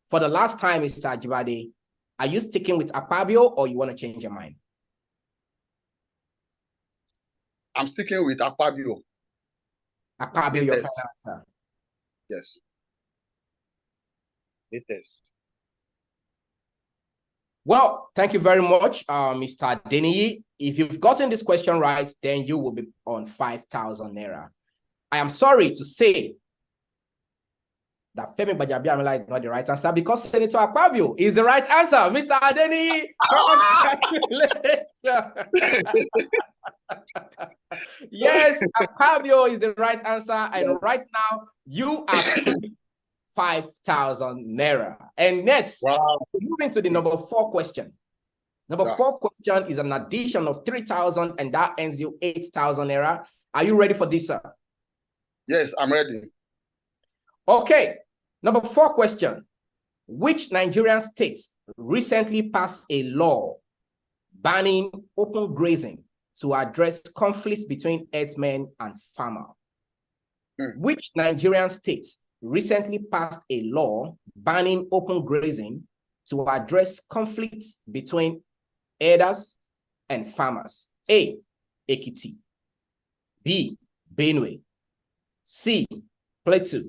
S1: For the last time, Mr. Ajibade, are you sticking with Akpabio or you want to change your mind?
S3: I'm sticking with Akpabio.
S1: Akpabio, your final answer.
S3: Yes. Latest.
S1: Well, thank you very much, Mr. Deniyi. If you've gotten this question right, then you will be on 5,000 Naira. I am sorry to say that Femi Gbajabiamila is not the right answer because Senator Akpabio is the right answer. Mr. Deniyi, congratulations. Yes, Akpabio is the right answer. And right now, you are 5,000 Naira. And yes, moving to the number 4 question. Number 4 question is an addition of 3,000, and that ends you 8,000 Naira. Are you ready for this, sir?
S3: Yes, I'm ready.
S1: Okay. Number 4 question. Which Nigerian state recently passed a law banning open grazing to address conflicts between herdsmen and farmers? Which Nigerian state recently passed a law banning open grazing to address conflicts between herders and farmers? A. Ekiti. B. Benue. C. Plateau.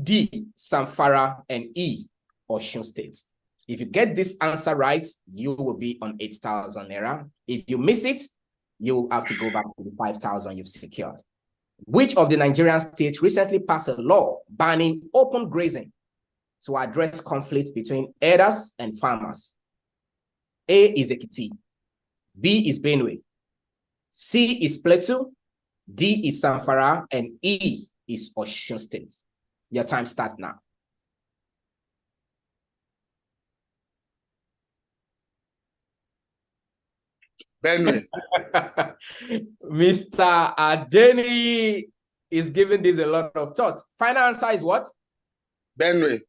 S1: D. Zamfara. And E. Osun State. If you get this answer right, you will be on 8,000 Naira. If you miss it, you will have to go back to the 5,000 you've secured. Which of the Nigerian states recently passed a law banning open grazing to address conflicts between herders and farmers? A is Ekiti. B is Benue. C is Plateau. D is Zamfara. And E is Osun State. Your time starts now.
S3: Benue.
S1: Mr. Adeni is giving this a lot of thought. Final answer is what?
S3: Benue.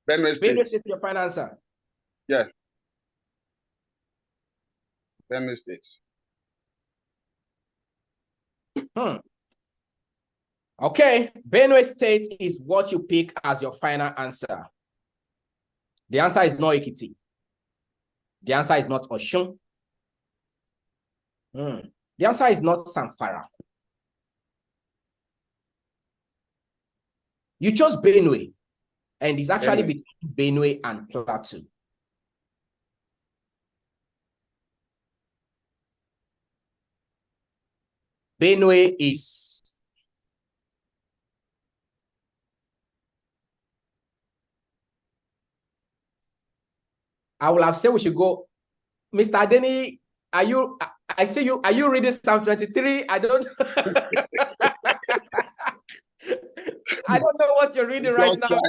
S3: Benue State.
S1: Benue State, your final answer?
S3: Yeah. Benue State.
S1: Okay, Benue State is what you pick as your final answer. The answer is not Ekiti. The answer is not Osun. The answer is not Zamfara. You chose Benue, and it's actually between Benue and Plateau. Benue is I will have said we should go. Mr. Adeni, are you, I see you, are you reading Psalm 23? I don't, I don't know what you're reading right now.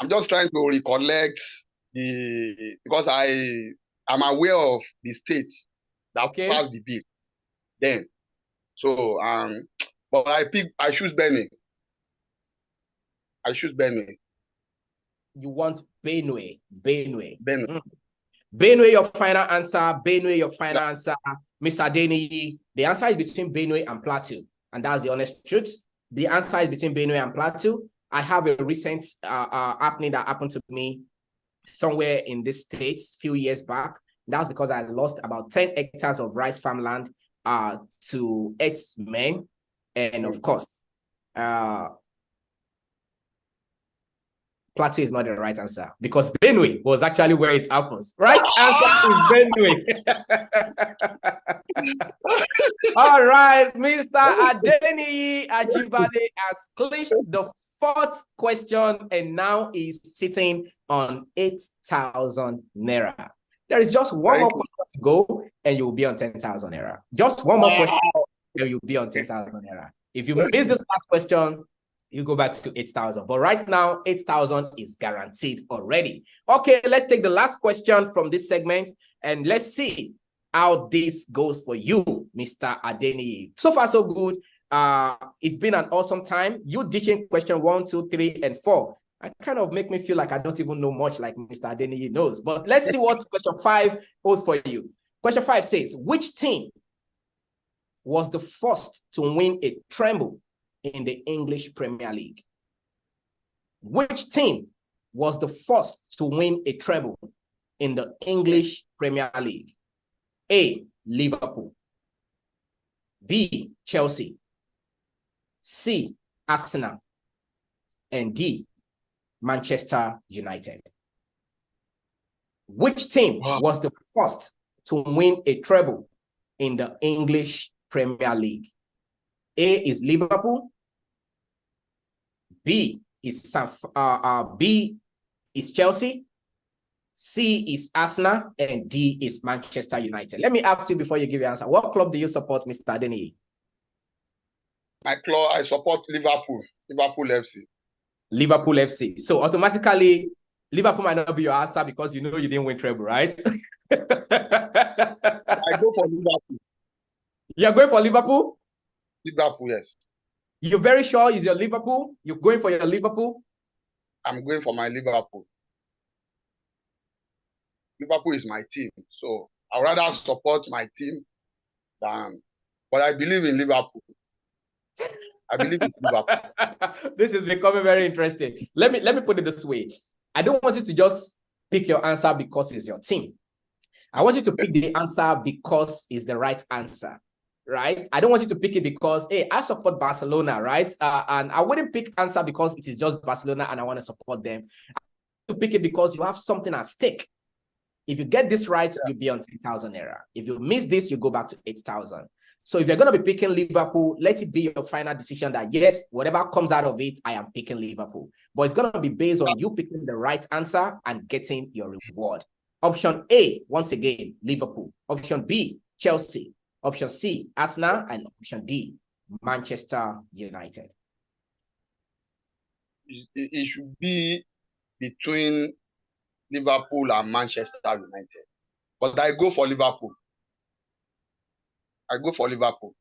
S3: I'm just trying to recollect because I'm aware of the states that passed the bill then. So, but I choose Benue. I choose Benue.
S1: You want Benue. Benue.
S3: Benue.
S1: Benue, your final answer. Benue, your final answer. Mr. Adeni, the answer is between Benue and Plateau. And that's the honest truth. The answer is between Benue and Plateau. I have a recent happening that happened to me somewhere in the States a few years back. That's because I lost about 10 hectares of rice farmland to X-Men. And of course, Plateau is not the right answer because Benue was actually where it happens. Right answer is Benue. All right, Mr. Adeniyi Ajibade has clinched the fourth question and now is sitting on 8,000 naira. There is just one more question to go and you'll be on 10,000 naira. Just one more question and you'll be on 10,000 naira. If you miss this last question, you go back to 8,000. But right now, 8,000 is guaranteed already. Okay, let's take the last question from this segment and let's see how this goes for you, Mr. Adeniyi. So far, so good. It's been an awesome time. You ditching question 1, 2, 3, and 4. I kind of make me feel like I don't even know much like Mr. Adeniyi knows. But let's see what question 5 holds for you. Question 5 says, which team was the first to win a treble in the English Premier League? Which team was the first to win a treble in the English Premier League? A, Liverpool. B, Chelsea. C, Arsenal. And D, Manchester United. Which team was the first to win a treble in the English Premier League? A is Liverpool. B is Chelsea. C is Arsenal, and D is Manchester United. Let me ask you before you give your answer. What club do you support, Mr. Adeniyi?
S3: My club, I support Liverpool. Liverpool FC.
S1: Liverpool FC. So automatically, Liverpool might not be your answer because you know you didn't win treble, right?
S3: I go for Liverpool.
S1: You're going for Liverpool?
S3: Liverpool, yes.
S1: You're very sure it's your Liverpool? You're going for your Liverpool?
S3: I'm going for my Liverpool. Liverpool is my team. So I'd rather support my team than, but I believe in Liverpool. I believe in Liverpool.
S1: This is becoming very interesting. Let me put it this way. I don't want you to just pick your answer because it's your team. I want you to pick the answer because it's the right answer, right? I don't want you to pick it because, hey, I support Barcelona, right? And I wouldn't pick answer because it is just Barcelona and I want to support them. I want to pick it because you have something at stake. If you get this right, you'll be on 10,000 naira. If you miss this, you go back to 8,000. So if you're going to be picking Liverpool, let it be your final decision that, yes, whatever comes out of it, I am picking Liverpool. But it's going to be based on you picking the right answer and getting your reward. Option A, once again, Liverpool. Option B, Chelsea. Option C, Arsenal. And option D, Manchester United.
S3: It should be between Liverpool and Manchester United. But I go for Liverpool. I go for Liverpool.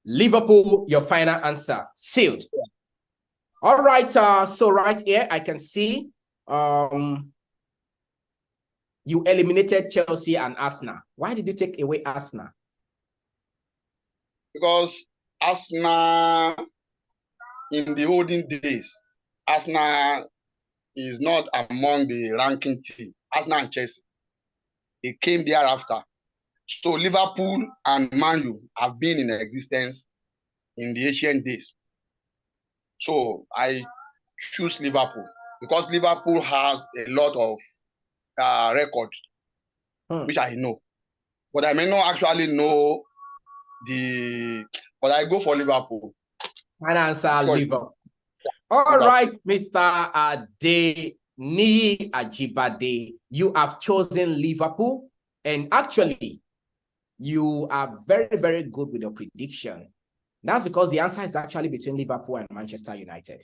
S1: Liverpool, your final answer. Sealed. Yeah. All right. So right here, I can see you eliminated Chelsea and Arsenal. Why did you take away Arsenal?
S3: Because Arsenal, in the olden days, Arsenal is not among the ranking team. Arsenal and Chelsea, they came thereafter. So Liverpool and Man U have been in existence in the ancient days. So I choose Liverpool because Liverpool has a lot of records, which I know. But I may not actually know but I go for Liverpool.
S1: Final answer, Liverpool. All right, Mr. Adeniyi Ajibade, you have chosen Liverpool. And actually, you are very, very good with your prediction. That's because the answer is actually between Liverpool and Manchester United.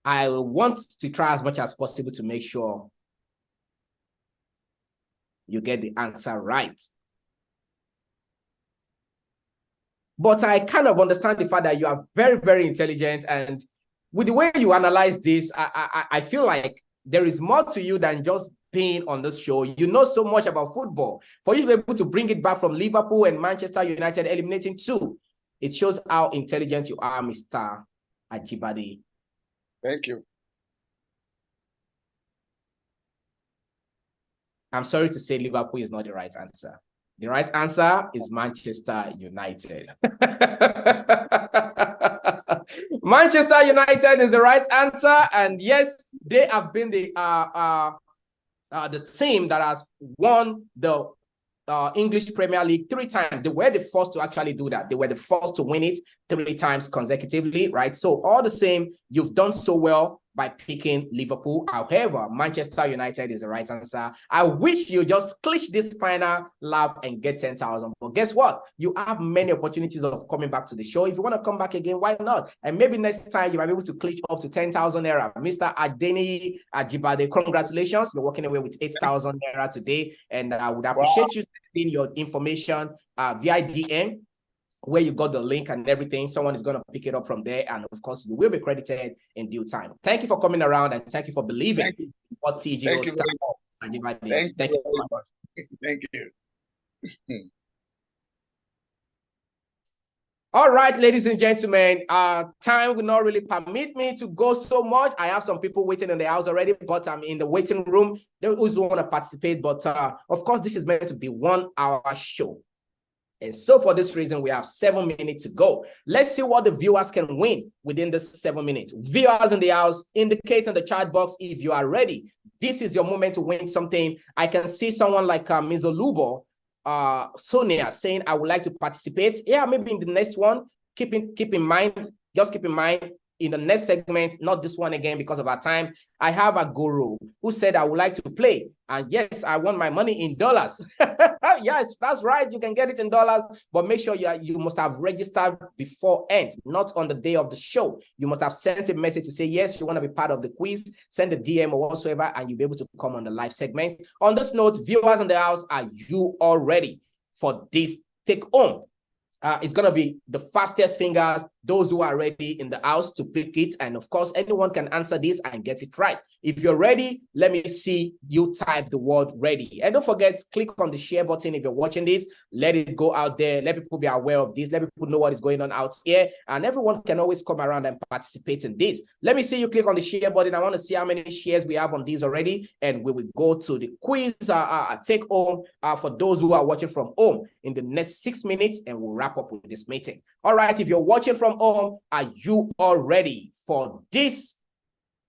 S1: I want to try as much as possible to make sure you get the answer right. But I kind of understand the fact that you are very, very intelligent. And with the way you analyze this, I feel like there is more to you than just being on this show. You know so much about football. For you to be able to bring it back from Liverpool and Manchester United eliminating 2 It shows how intelligent you are, Mr. Ajibade.
S3: Thank you.
S1: I'm sorry to say Liverpool is not the right answer. The right answer is Manchester United. Manchester United is the right answer. And yes, they have been the team that has won the English Premier League 3 times. They were the first to actually do that. They were the first to win it 3 times consecutively, right? So all the same, you've done so well by picking Liverpool. However, Manchester United is the right answer. I wish you just click this final lap and get 10,000. But guess what? You have many opportunities of coming back to the show. If you want to come back again, why not? And maybe next time you might be able to click up to 10,000 naira. Mr. Adeni Ajibade, congratulations. You're walking away with 8,000 naira today. And I would appreciate you sending your information via DM, where you got the link and everything. Someone is going to pick it up from there. And of course, you will be credited in due time. Thank you for coming around, and thank you for believing in what TGO
S3: Thank you very much. Thank you very much. Thank you.
S1: All right, ladies and gentlemen, time will not really permit me to go so much. I have some people waiting in the house already, but I'm in the waiting room. They also want to participate. But of course, this is meant to be 1 hour show. And so for this reason, we have 7 minutes to go. Let's see what the viewers can win within this 7 minutes. Viewers in the house, indicate in the chat box if you are ready. This is your moment to win something. I can see someone like Mizolubo, Sonia saying, I would like to participate. Yeah, maybe in the next one. Keep in mind, just keep in mind, in the next segment, not this one again because of our time, I have a guru who said I would like to play. And yes, I want my money in dollars. Yes, that's right. You can get it in dollars, but make sure you must have registered before end, not on the day of the show. You must have sent a message to say, yes, you want to be part of the quiz, send a DM or whatsoever, and you'll be able to come on the live segment. On this note, viewers in the house, are you all ready for this take home? It's going to be the fastest fingers, those who are ready in the house to pick it. And of course, anyone can answer this and get it right. If you're ready, let me see you type the word ready. And don't forget, click on the share button if you're watching this. Let it go out there. Let people be aware of this. Let people know what is going on out here. And everyone can always come around and participate in this. Let me see you click on the share button. I want to see how many shares we have on these already. And we will go to the quiz take home for those who are watching from home in the next 6 minutes, and we'll wrap up with this meeting. All right, if you're watching from home, are you all ready for this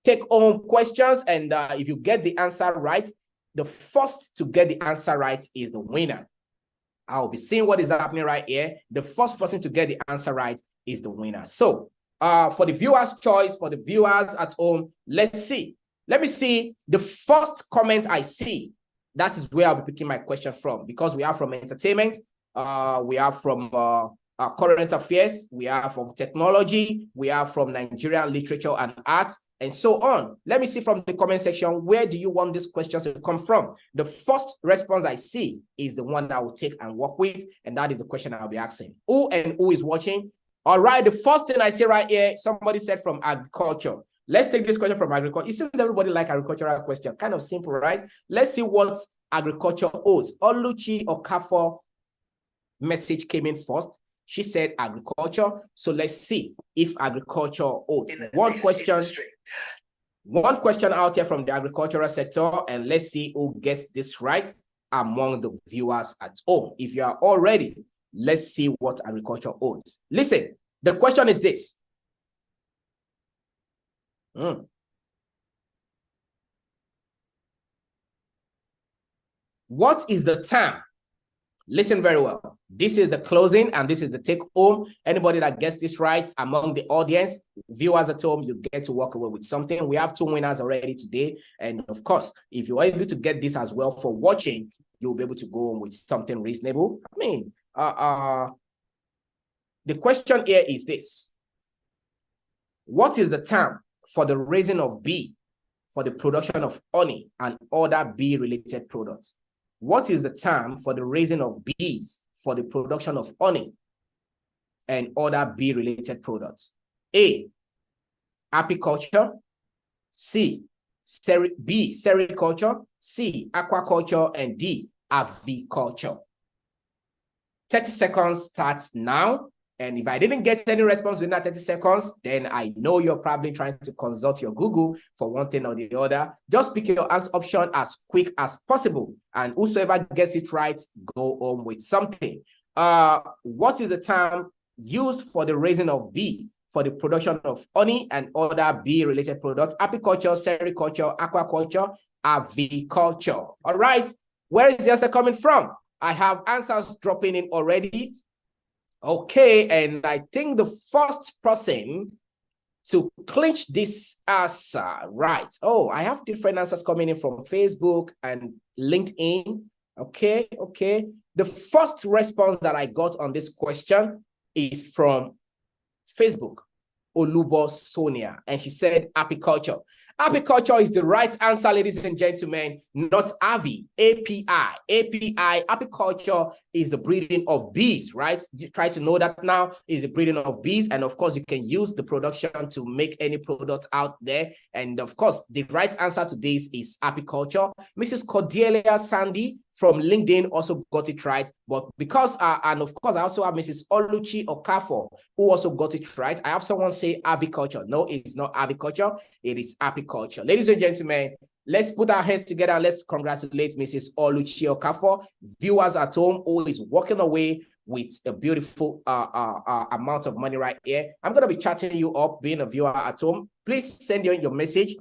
S1: take home questions? And if you get the answer right, the first to get the answer right is the winner. I'll be seeing what is happening right here. The first person to get the answer right is the winner. So for the viewers' choice, for the viewers at home, let's see. Let me see the first comment I see. That is where I'll be picking my question from, because we are from entertainment, we are from current affairs, we are from technology, we are from Nigerian literature and art, and so on. Let me see from the comment section, where do you want this question to come from? The first response I see is the one that I will take and work with, and that is the question I'll be asking. Who is watching? All right, the first thing I see right here, somebody said from agriculture. Let's take this question from agriculture. It seems everybody like agricultural question. Kind of simple, right? Let's see what agriculture owes. Oluchi Okafor message came in first. She said agriculture. So let's see if agriculture owes. One question out here from the agricultural sector, and let's see who gets this right among the viewers at home. If you are all ready, let's see what agriculture owes. Listen, the question is this. What is the term? Listen very well. This is the closing and this is the take home. Anybody that gets this right among the audience, viewers at home, you get to walk away with something. We have 2 winners already today. And of course, if you're able to get this as well for watching, you'll be able to go on with something reasonable. I mean, the question here is this. What is the term for the raising of bee for the production of honey and other bee-related products? What is the term for the raising of bees for the production of honey and other bee-related products? A, apiculture. B, sericulture. C, aquaculture. And D, aviculture. 30 seconds starts now. And if I didn't get any response within that 30 seconds, then I know you're probably trying to consult your Google for one thing or the other. Just pick your answer option as quick as possible. And whosoever gets it right, go home with something. What is the term used for the raising of bee, for the production of honey and other bee-related products? Apiculture, sericulture, aquaculture, aviculture. All right. Where is the answer coming from? I have answers dropping in already. Okay, and I think the first person to clinch this answer, right? Oh, I have different answers coming in from Facebook and LinkedIn. Okay. The first response that I got on this question is from Facebook, Olubo Sonia, and she said apiculture. Apiculture is the right answer, ladies and gentlemen, not avi, API. Apiculture is the breeding of bees, right? You try to know that now is the breeding of bees. And of course, you can use the production to make any product out there. And of course, the right answer to this is apiculture. Mrs. Cordelia Sandy from LinkedIn also got it right. But because, and of course, I also have Mrs. Oluchi Okafor, who also got it right. I have someone say aviculture. No, it's not aviculture. It is apiculture. Ladies and gentlemen, let's put our hands together and let's congratulate Mrs. Oluchi Okafor, viewers at home, who is walking away with a beautiful amount of money right here. I'm going to be chatting you up, being a viewer at home. Please send your message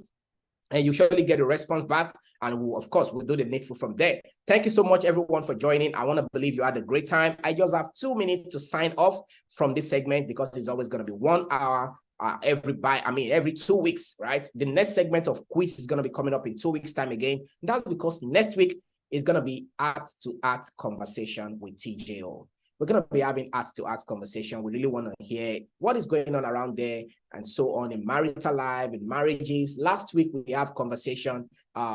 S1: and you surely get a response back. And we'll, of course, we'll do the needful from there. Thank you so much, everyone, for joining. I want to believe you had a great time. I just have 2 minutes to sign off from this segment because it's always going to be 1 hour every 2 weeks, right? The next segment of quiz is going to be coming up in 2 weeks' time again. And that's because next week is going to be art-to-art conversation with TJO. We're going to be having art-to-art conversation. We really want to hear what is going on around there and so on in marital life, in marriages. Last week, we have conversation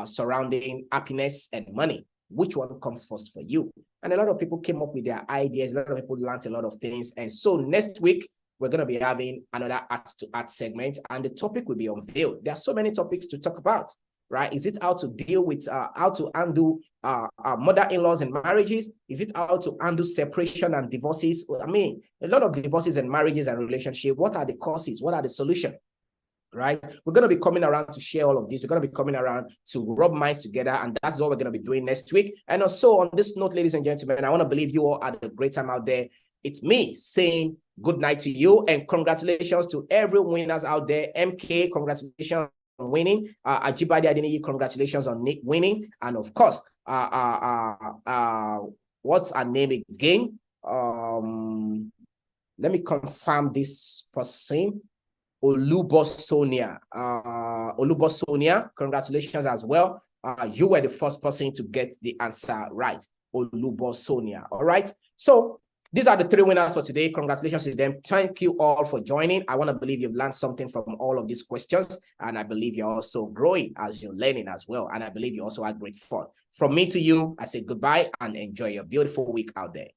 S1: surrounding happiness and money. Which one comes first for you? And a lot of people came up with their ideas. A lot of people learned a lot of things. And so next week, we're going to be having another art-to-art segment, and the topic will be unveiled. There are so many topics to talk about. Right? Is it how to deal with, how to undo mother-in-laws and marriages? Is it how to undo separation and divorces? I mean, a lot of divorces and marriages and relationships, what are the causes? What are the solutions? Right? We're going to be coming around to share all of this. We're going to be coming around to rub minds together, and that's what we're going to be doing next week. And also on this note, ladies and gentlemen, I want to believe you all had a great time out there. It's me saying good night to you, and congratulations to every winners out there. MK, congratulations on winning. Ajibade Adeniyi, congratulations on winning. And of course, what's her name again? Let me confirm this person. Olubo Sonia. Olubo Sonia, congratulations as well. You were the first person to get the answer right. Olubo Sonia. All right. So these are the 3 winners for today. Congratulations to them. Thank you all for joining. I want to believe you've learned something from all of these questions. And I believe you're also growing as you're learning as well. And I believe you also had great fun. From me to you, I say goodbye and enjoy your beautiful week out there.